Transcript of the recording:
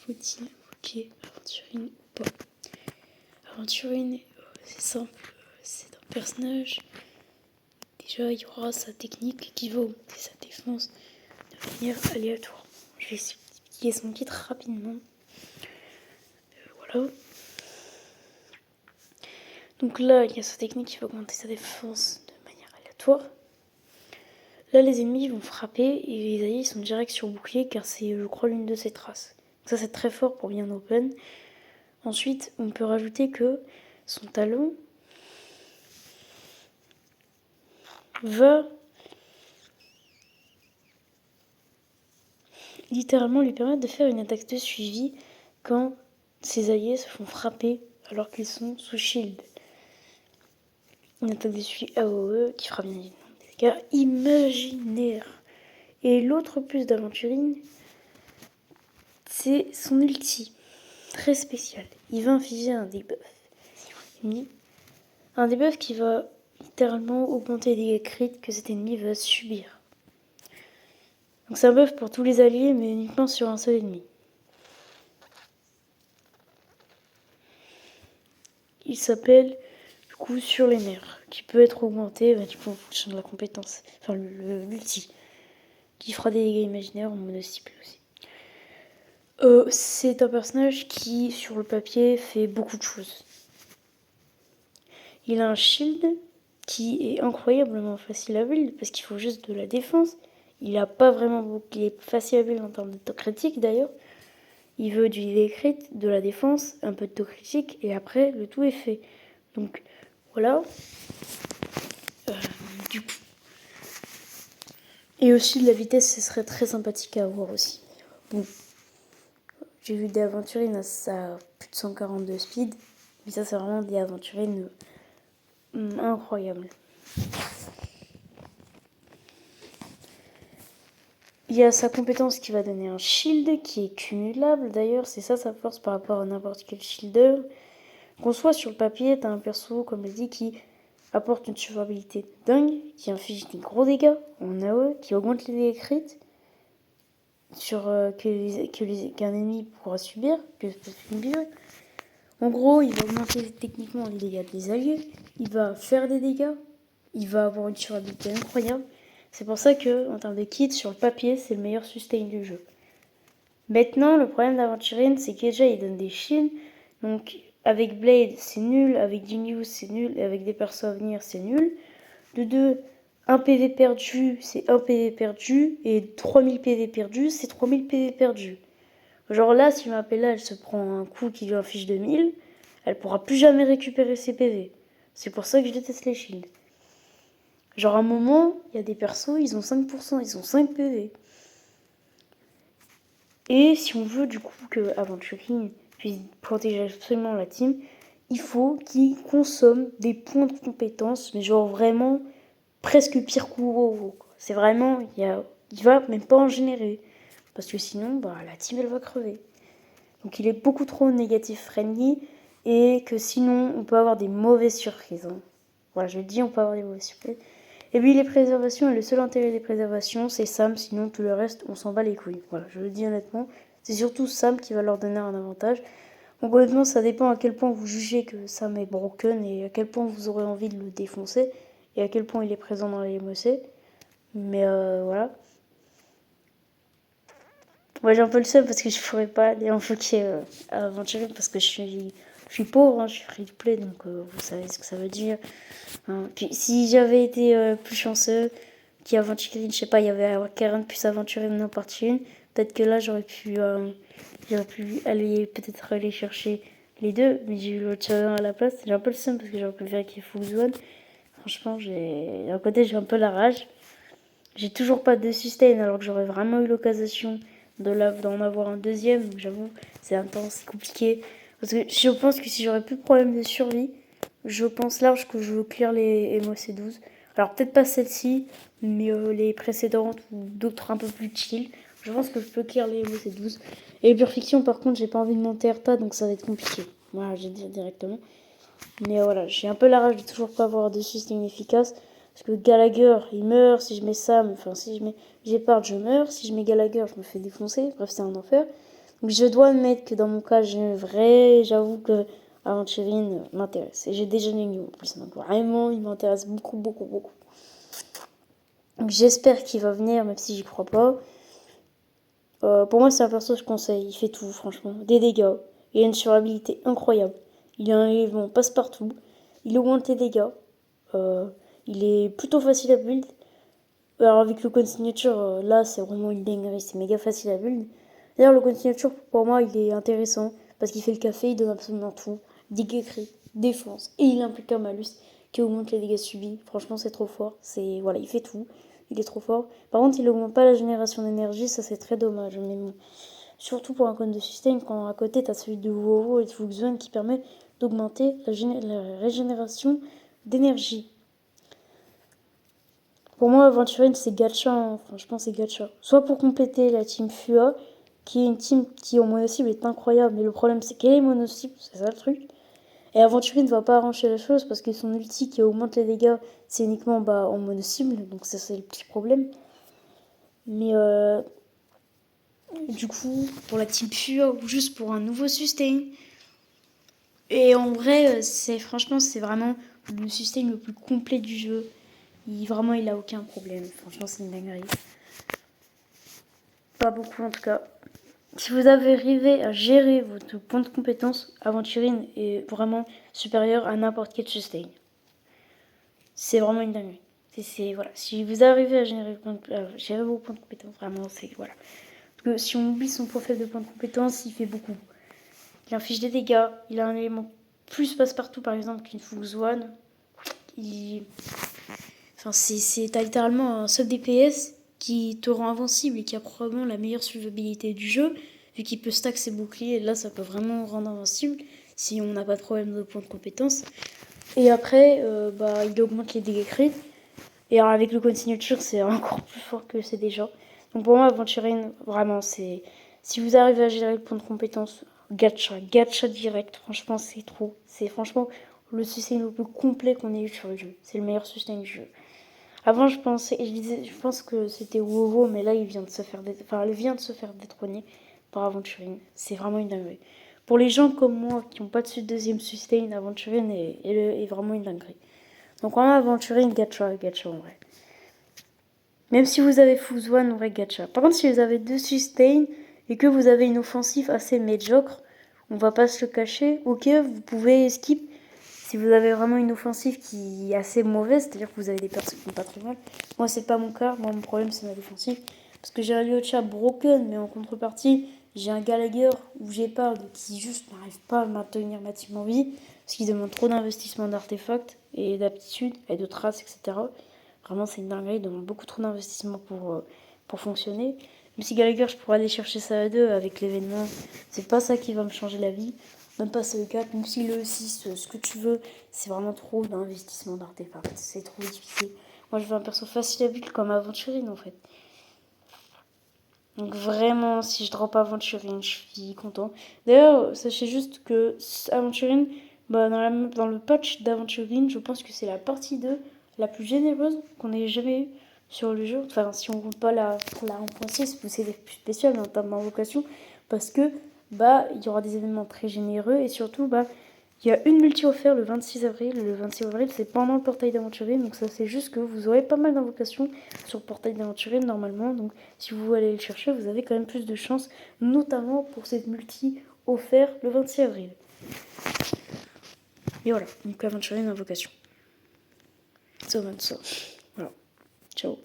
faut-il invoquer Aventurine ou pas? Aventurine, c'est simple, c'est un personnage. Déjà, il y aura sa technique qui va augmenter sa défense de manière aléatoire. Je vais expliquer son kit rapidement. Voilà. Donc là, il y a sa technique qui va augmenter sa défense de manière aléatoire. Là, les ennemis vont frapper et les alliés sont direct sur bouclier car c'est, je crois, l'une de ses traces. Donc ça, c'est très fort pour bien open. Ensuite, on peut rajouter que son talon va littéralement lui permettre de faire une attaque de suivi quand ses alliés se font frapper alors qu'ils sont sous shield. Une attaque de suivi AOE qui fera bien évidemment des dégâts imaginaires. Et l'autre plus d'Aventurine, c'est son ulti. Très spécial. Il va infliger un debuff. Un debuff qui va littéralement augmenter les dégâts critiques que cet ennemi va subir. Donc c'est un buff pour tous les alliés, mais uniquement sur un seul ennemi. Il s'appelle du coup sur les nerfs, qui peut être augmenté du coup, en fonction de la compétence, enfin l'ulti, qui fera des dégâts imaginaires en mono-cible aussi. C'est un personnage qui, sur le papier, fait beaucoup de choses. Il a un shield qui est incroyablement facile à build, parce qu'il faut juste de la défense. Il a pas vraiment beaucoup, il est facile à build en termes de taux critique d'ailleurs. Il veut du dégât crit, de la défense, un peu de taux critique, et après, le tout est fait. Donc, voilà. Du coup. Et aussi, de la vitesse, ce serait très sympathique à avoir aussi. Bon. J'ai vu des Aventurines à plus de 142 speed, mais ça, c'est vraiment des Aventurines incroyables. Il y a sa compétence qui va donner un shield qui est cumulable d'ailleurs, c'est ça sa force par rapport à n'importe quel shielder. Qu'on soit sur le papier, t'as un perso, comme je l'ai dit, qui apporte une survivabilité dingue, qui inflige des gros dégâts en AOE, qui augmente les dégâts crits sur, qu'un ennemi pourra subir, que une biole. En gros, il va augmenter techniquement les dégâts des alliés, il va faire des dégâts, il va avoir une survivabilité incroyable. C'est pour ça que, en termes de kit, sur le papier, c'est le meilleur sustain du jeu. Maintenant, le problème d'Aventurine, c'est que déjà, il donne des shields. Donc, avec Blade, c'est nul. Avec Genius, c'est nul. Et avec des persos à venir, c'est nul. De deux, 1 PV perdu, c'est 1 PV perdu. Et 3000 PV perdus, c'est 3000 PV perdus. Genre là, si ma PLA, elle se prend un coup qui lui inflige 2000, elle pourra plus jamais récupérer ses PV. C'est pour ça que je déteste les shields. Genre à un moment, il y a des persos, ils ont 5%, ils ont 5 PV. Et si on veut du coup que Aventurine puisse protéger absolument la team, il faut qu'il consomme des points de compétence, mais genre vraiment presque pire qu'Uro. C'est vraiment, il va même pas en générer. Parce que sinon, la team elle va crever. Donc il est beaucoup trop négatif friendly et que sinon on peut avoir des mauvaises surprises. Voilà, je le dis, on peut avoir des mauvaises surprises. Et puis les préservations, et le seul intérêt des préservations, c'est Sam, sinon tout le reste, on s'en bat les couilles. Voilà, je le dis honnêtement, c'est surtout Sam qui va leur donner un avantage. Donc honnêtement, ça dépend à quel point vous jugez que Sam est broken et à quel point vous aurez envie de le défoncer et à quel point il est présent dans les MOC. Mais voilà. Moi j'ai un peu le seum parce que je pourrais pas aller invoquer à Aventurine parce que je suis pauvre, je suis free to play, donc vous savez ce que ça veut dire. Puis si j'avais été plus chanceux, qui Aventurine, je sais pas, il y avait Karen plus Aventurine n'importe une, peut-être que là j'aurais pu aller peut-être aller chercher les deux, mais j'ai eu l'autre challenger à la place. J'ai un peu le seum parce que j'aurais pu vérifier full zone. Franchement, d'un côté j'ai un peu la rage. J'ai toujours pas de sustain alors que j'aurais vraiment eu l'occasion d'en avoir un deuxième. Donc j'avoue, c'est intense, c'est compliqué. Parce que je pense que si j'aurais plus de problème de survie, je pense large que je veux clear les MOC12. Alors peut-être pas celle-ci, mais les précédentes ou d'autres un peu plus chill. Je pense que je peux clear les MOC12. Et Purification par contre, j'ai pas envie de monter RTA, donc ça va être compliqué. Voilà, je vais dire directement. Mais voilà, j'ai un peu la rage de toujours pas avoir de sustain efficace. Parce que Gallagher, il meurt. Si je mets Sam, enfin, si je mets Gepard, je meurs. Si je mets Gallagher, je me fais défoncer. Bref, c'est un enfer. Donc, je dois admettre que dans mon cas, j'avoue que Aventurine m'intéresse. Et j'ai déjà les news en plus. Donc, vraiment, il m'intéresse beaucoup, beaucoup, beaucoup. Donc, j'espère qu'il va venir, même si j'y crois pas. Pour moi, c'est un perso que je conseille. Il fait tout, franchement. Des dégâts. Il a une survivabilité incroyable. Il a un élément passe-partout. Il augmente les dégâts. Euh, il est plutôt facile à build. Alors avec le code signature, là c'est vraiment une dinguerie, c'est méga facile à build. D'ailleurs le code signature pour moi il est intéressant parce qu'il fait le café, il donne absolument tout. Dégâts crit, défense et il implique un malus qui augmente les dégâts subis. Franchement c'est trop fort, c'est voilà il fait tout, il est trop fort. Par contre il augmente pas la génération d'énergie, ça c'est très dommage. Mais bon, surtout pour un code de sustain quand à côté t'as celui de Wovo et de Fuxone qui permet d'augmenter la régénération d'énergie. Pour moi, Aventurine, c'est gacha. Hein. Franchement, c'est gacha. Soit pour compléter la team Fua, qui est une team qui en mono-cible est incroyable. Mais le problème, c'est qu'elle est mono-cible. C'est ça le truc. Et Aventurine ne va pas arranger la chose parce que son ulti qui augmente les dégâts, c'est uniquement en mono-cible. Donc ça, c'est le petit problème. Mais du coup, pour la team Fua ou juste pour un nouveau sustain. Et en vrai, franchement, c'est vraiment le sustain le plus complet du jeu. Vraiment, il a aucun problème. Franchement, c'est une dinguerie. Pas beaucoup en tout cas. Si vous avez arrivé à gérer votre point de compétence, Aventurine est vraiment supérieur à n'importe quel sustain. C'est vraiment une dinguerie. Voilà. Si vous arrivez à gérer vos points de compétence, vraiment, c'est voilà. Parce que si on oublie son profil de points de compétence, il fait beaucoup. Il inflige des dégâts, il a un élément plus passe-partout par exemple qu'une Full One. T'as littéralement un sub DPS qui te rend invincible et qui a probablement la meilleure survivabilité du jeu, vu qu'il peut stack ses boucliers, et là ça peut vraiment rendre invincible si on n'a pas de problème de points de compétence. Et après, il augmente les dégâts crit. Et alors avec le code signature, c'est encore plus fort que c'est déjà. Donc pour moi, Aventurine, vraiment, c'est... Si vous arrivez à gérer le point de compétence, gacha direct, franchement, c'est trop. C'est franchement le sustain le plus complet qu'on ait eu sur le jeu. C'est le meilleur sustain du jeu. Avant, je pense que c'était Wovo, mais là, elle vient de se faire détrôner par Aventurine. C'est vraiment une dinguerie. Pour les gens comme moi qui n'ont pas de deuxième sustain, Aventurine est vraiment une dinguerie. Donc vraiment, Aventurine, gacha en vrai. Même si vous avez Fuse One, en vrai, gacha. Par contre, si vous avez deux sustain et que vous avez une offensive assez médiocre, on va pas se le cacher, ok, vous pouvez skip. Si vous avez vraiment une offensive qui est assez mauvaise, c'est-à-dire que vous avez des personnes qui font pas très mal. Moi, c'est pas mon cas. Moi, mon problème, c'est ma défensive. Parce que j'ai un Lyocha broken, mais en contrepartie, j'ai un Gallagher ou Gepard qui juste n'arrive pas à maintenir ma team en vie. Parce qu'il demande trop d'investissement d'artefacts et d'aptitudes et de traces, etc. Vraiment, c'est une dinguerie. Il demande beaucoup trop d'investissement pour fonctionner. Même si Gallagher, je pourrais aller chercher ça à 2 avec l'événement. C'est pas ça qui va me changer la vie. Même pas le 4, même si le 6, ce que tu veux, c'est vraiment trop d'investissement d'artefacts. C'est trop difficile. Moi, je veux un perso facile à build comme Aventurine, en fait. Donc vraiment, si je drop Aventurine, je suis content. D'ailleurs, sachez juste que Aventurine, dans le patch d'Aventurine, je pense que c'est la partie 2 la plus généreuse qu'on ait jamais eue sur le jeu. Enfin, si on compte pas la 1.6, où c'est plus spécial en termes d'invocation, parce que il y aura des événements très généreux et surtout il y a une multi offerte le 26 avril. Le 26 avril, c'est pendant le portail d'Aventurine. Donc ça, c'est juste que vous aurez pas mal d'invocations sur le portail d'Aventurine normalement. Donc si vous allez le chercher, vous avez quand même plus de chance, notamment pour cette multi offerte le 26 avril. Et voilà, donc Aventurine invocation. Ça. Voilà. Ciao.